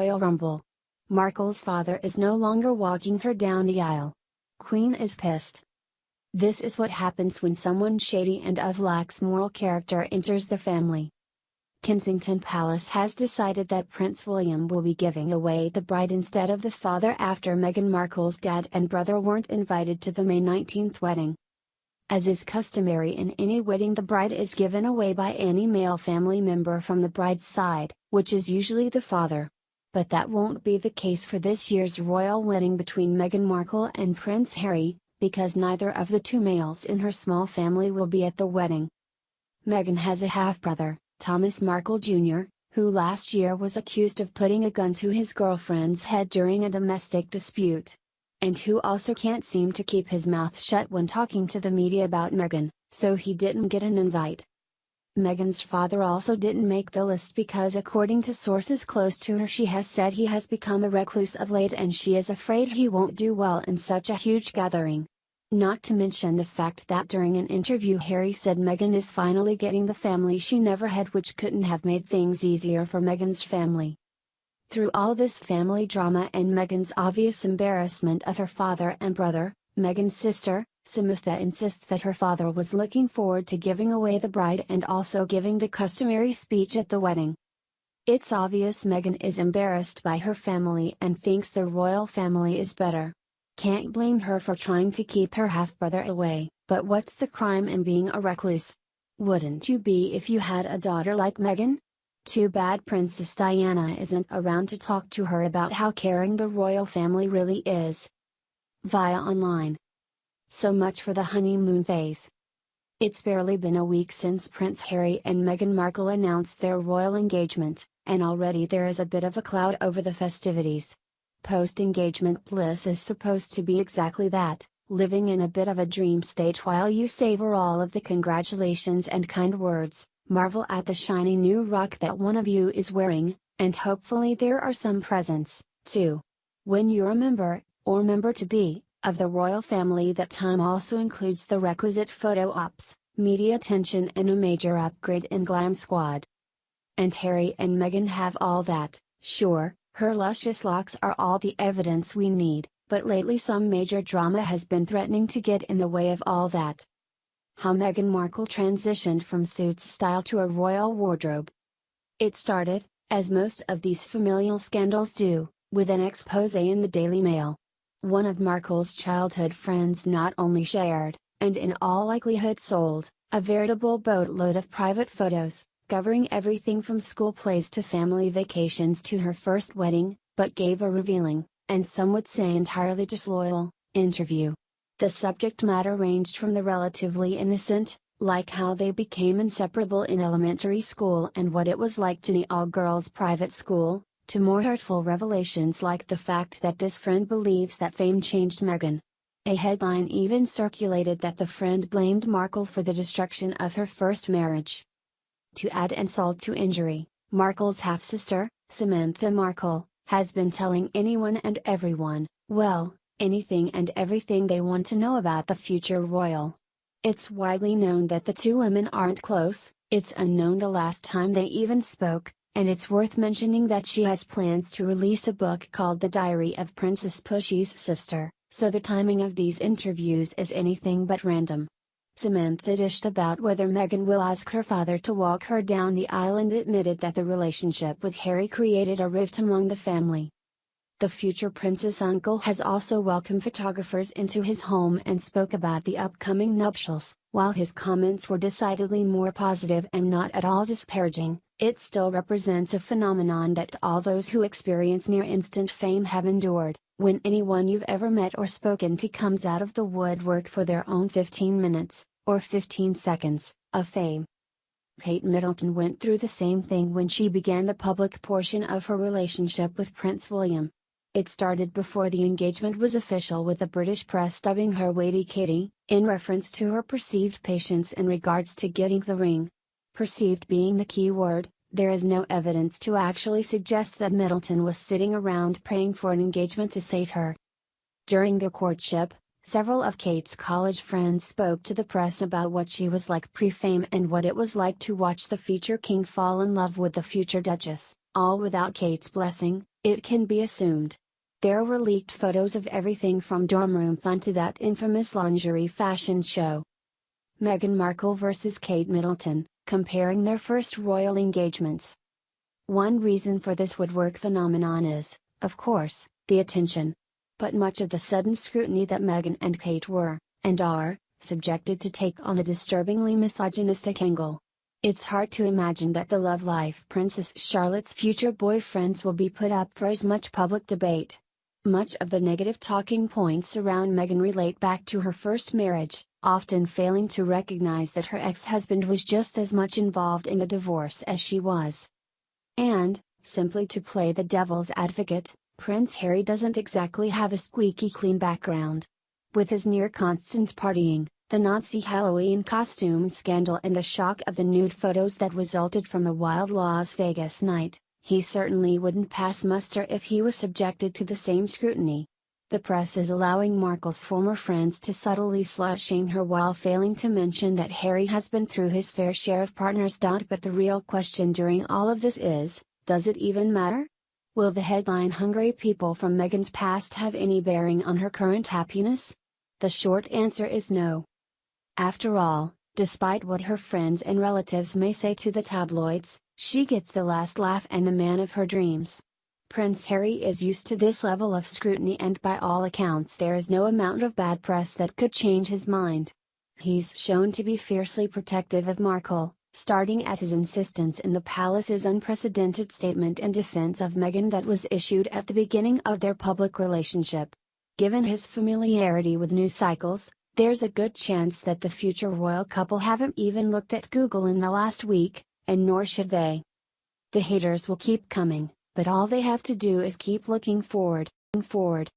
Royal Rumble. Markle's father is no longer walking her down the aisle. Queen is pissed. This is what happens when someone shady and of lax moral character enters the family. Kensington Palace has decided that Prince William will be giving away the bride instead of the father after Meghan Markle's dad and brother weren't invited to the May 19th wedding. As is customary in any wedding, the bride is given away by any male family member from the bride's side, which is usually the father. But that won't be the case for this year's royal wedding between Meghan Markle and Prince Harry, because neither of the two males in her small family will be at the wedding. Meghan has a half-brother, Thomas Markle Jr., who last year was accused of putting a gun to his girlfriend's head during a domestic dispute. And who also can't seem to keep his mouth shut when talking to the media about Meghan, so he didn't get an invite. Meghan's father also didn't make the list because, according to sources close to her, she has said he has become a recluse of late and she is afraid he won't do well in such a huge gathering. Not to mention the fact that during an interview Harry said Meghan is finally getting the family she never had, which couldn't have made things easier for Meghan's family. Through all this family drama and Meghan's obvious embarrassment of her father and brother, Meghan's sister, Samantha, insists that her father was looking forward to giving away the bride and also giving the customary speech at the wedding. It's obvious Meghan is embarrassed by her family and thinks the royal family is better. Can't blame her for trying to keep her half-brother away, but what's the crime in being a recluse? Wouldn't you be if you had a daughter like Meghan? Too bad Princess Diana isn't around to talk to her about how caring the royal family really is. Via online. So much for the honeymoon phase. It's barely been a week since Prince Harry and Meghan Markle announced their royal engagement, and already there is a bit of a cloud over the festivities. Post-engagement bliss is supposed to be exactly that, living in a bit of a dream state while you savor all of the congratulations and kind words, marvel at the shiny new rock that one of you is wearing, and hopefully there are some presents, too. When you're a member, or member-to-be, of the royal family, that time also includes the requisite photo ops, media attention and a major upgrade in Glam Squad. And Harry and Meghan have all that, sure. Her luscious locks are all the evidence we need, but lately some major drama has been threatening to get in the way of all that. How Meghan Markle transitioned from suits style to a royal wardrobe. It started, as most of these familial scandals do, with an expose in the Daily Mail. One of Markle's childhood friends not only shared, and in all likelihood sold, a veritable boatload of private photos, covering everything from school plays to family vacations to her first wedding, but gave a revealing, and some would say entirely disloyal, interview. The subject matter ranged from the relatively innocent, like how they became inseparable in elementary school and what it was like to the all-girls private school, to more hurtful revelations like the fact that this friend believes that fame changed Meghan. A headline even circulated that the friend blamed Markle for the destruction of her first marriage. To add insult to injury, Markle's half-sister, Samantha Markle, has been telling anyone and everyone, well, anything and everything they want to know about the future royal. It's widely known that the two women aren't close, it's unknown the last time they even spoke, and it's worth mentioning that she has plans to release a book called The Diary of Princess Pushy's Sister, so the timing of these interviews is anything but random. Samantha dished about whether Meghan will ask her father to walk her down the aisle and admitted that the relationship with Harry created a rift among the family. The future prince's uncle has also welcomed photographers into his home and spoke about the upcoming nuptials. While his comments were decidedly more positive and not at all disparaging, it still represents a phenomenon that all those who experience near-instant fame have endured, when anyone you've ever met or spoken to comes out of the woodwork for their own 15 minutes, or 15 seconds, of fame. Kate Middleton went through the same thing when she began the public portion of her relationship with Prince William. It started before the engagement was official, with the British press dubbing her Weighty Katie, in reference to her perceived patience in regards to getting the ring. Perceived being the key word, there is no evidence to actually suggest that Middleton was sitting around praying for an engagement to save her. During their courtship, several of Kate's college friends spoke to the press about what she was like pre-fame and what it was like to watch the future king fall in love with the future duchess, all without Kate's blessing, It can be assumed. There were leaked photos of everything from dorm room fun to that infamous lingerie fashion show. Meghan Markle vs. Kate Middleton, comparing their first royal engagements. One reason for this woodwork phenomenon is, of course, the attention. But much of the sudden scrutiny that Meghan and Kate were, and are, subjected to take on a disturbingly misogynistic angle. It's hard to imagine that the love life Princess Charlotte's future boyfriends will be put up for as much public debate. Much of the negative talking points around Meghan relate back to her first marriage, often failing to recognize that her ex-husband was just as much involved in the divorce as she was. And, simply to play the devil's advocate, Prince Harry doesn't exactly have a squeaky clean background. With his near-constant partying, the Nazi Halloween costume scandal and the shock of the nude photos that resulted from a wild Las Vegas night, he certainly wouldn't pass muster if he was subjected to the same scrutiny. The press is allowing Markle's former friends to subtly slut-shame her while failing to mention that Harry has been through his fair share of partners. But the real question during all of this is, does it even matter? Will the headline-hungry people from Meghan's past have any bearing on her current happiness? The short answer is no. After all, despite what her friends and relatives may say to the tabloids, she gets the last laugh and the man of her dreams. Prince Harry is used to this level of scrutiny, and by all accounts there is no amount of bad press that could change his mind. He's shown to be fiercely protective of Markle, starting at his insistence in the palace's unprecedented statement in defense of Meghan that was issued at the beginning of their public relationship. Given his familiarity with news cycles, there's a good chance that the future royal couple haven't even looked at Google in the last week, and nor should they. The haters will keep coming, but all they have to do is keep looking forward.